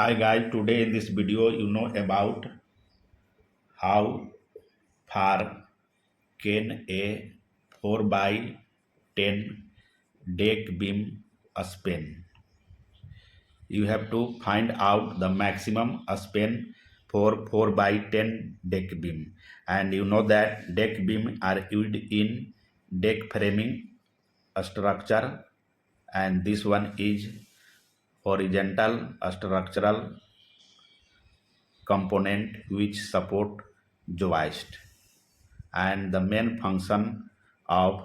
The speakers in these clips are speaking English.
Hi guys, today in this video you know about how far can a 4 by 10 deck beam span. You have to find out the maximum span for 4 by 10 deck beam, and you know that deck beam are used in deck framing structure, and this one is horizontal structural component which support joist, and the main function of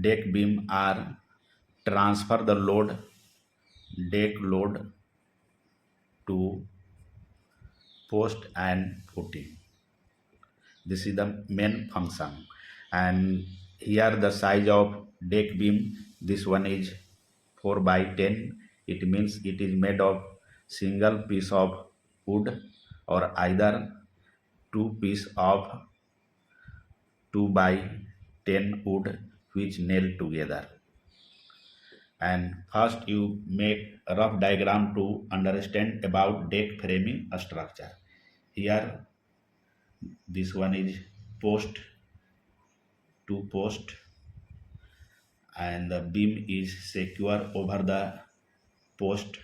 deck beam are transfer the load deck load to post and footing. This is the main function, and here the size of deck beam, this one is 4 by 10. It means it is made of single piece of wood or either two piece of 2 by 10 wood which nailed together. And first you make a rough diagram to understand about deck framing structure. Here this one is post to post, and the beam is secure over the post,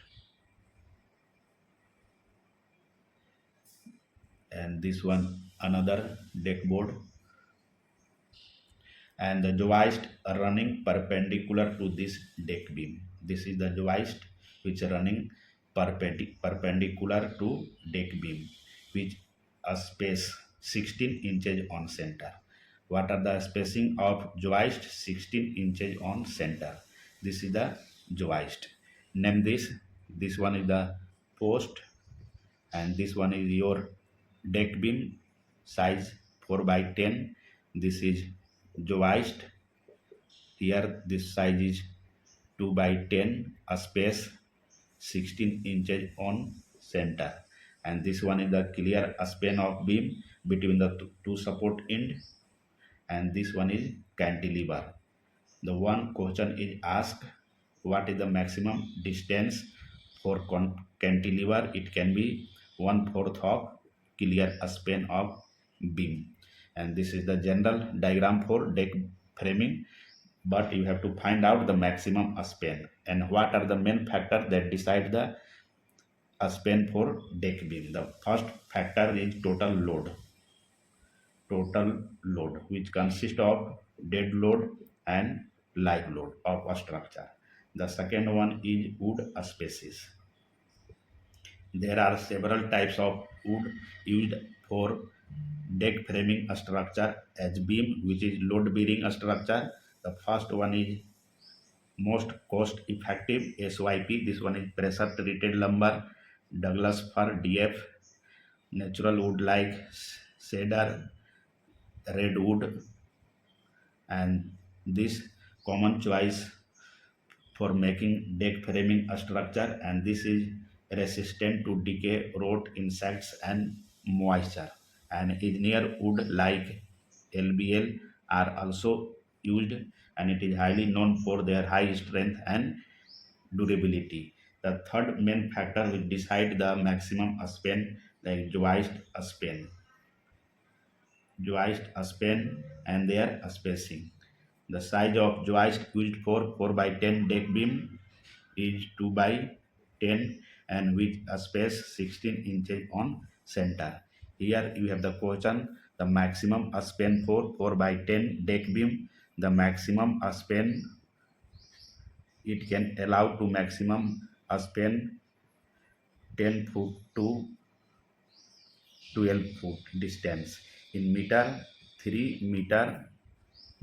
and this one another deck board, and the joist running perpendicular to this deck beam. This is the joist which running perpendicular to deck beam, which a space 16 inches on center. What are the spacing of joist? 16 inches on center. This is the joist. Name this. This one is the post, and this one is your deck beam, size 4 by 10. This is joist. Here this size is 2 by 10, a space 16 inches on center, and this one is the clear span of beam between the two support end, and this one is cantilever. The one question is asked, what is the maximum distance for cantilever? It can be 1/4 of clear span of beam, and this is the general diagram for deck framing, but you have to find out the maximum span and what are the main factors that decide the span for deck beam. The first factor is total load, which consists of dead load and live load of a structure. The second one is wood species. There are several types of wood used for deck framing structure as beam, which is load bearing structure. The first one is most cost effective SYP. This one is pressure treated lumber, Douglas fir, DF, natural wood like cedar, redwood, and this common choice for making deck framing structure, and this is resistant to decay, rot, insects and moisture. And engineer wood like LBL are also used, and it is highly known for their high strength and durability. The third main factor which decide the maximum span, like joist span and their spacing. The size of joist used for 4 by 10 deck beam is 2 by 10, and with a space 16 inches on center. Here you have the question, the maximum span for 4 by 10 deck beam. The maximum span it can allow to maximum span 10 foot to 12 foot distance in meter, 3 meter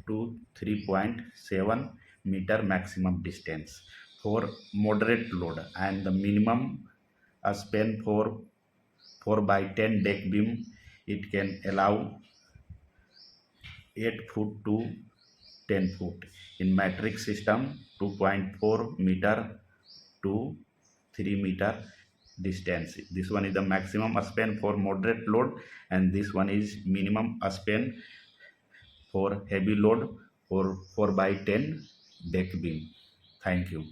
to 3.7 meter maximum distance for moderate load, and the minimum span for 4 by 10 deck beam it can allow 8 foot to 10 foot in metric system, 2.4 meter to 3 meter distance. This one is the maximum span for moderate load, and this one is minimum span for heavy load for 4 by 10 deck beam. Thank you.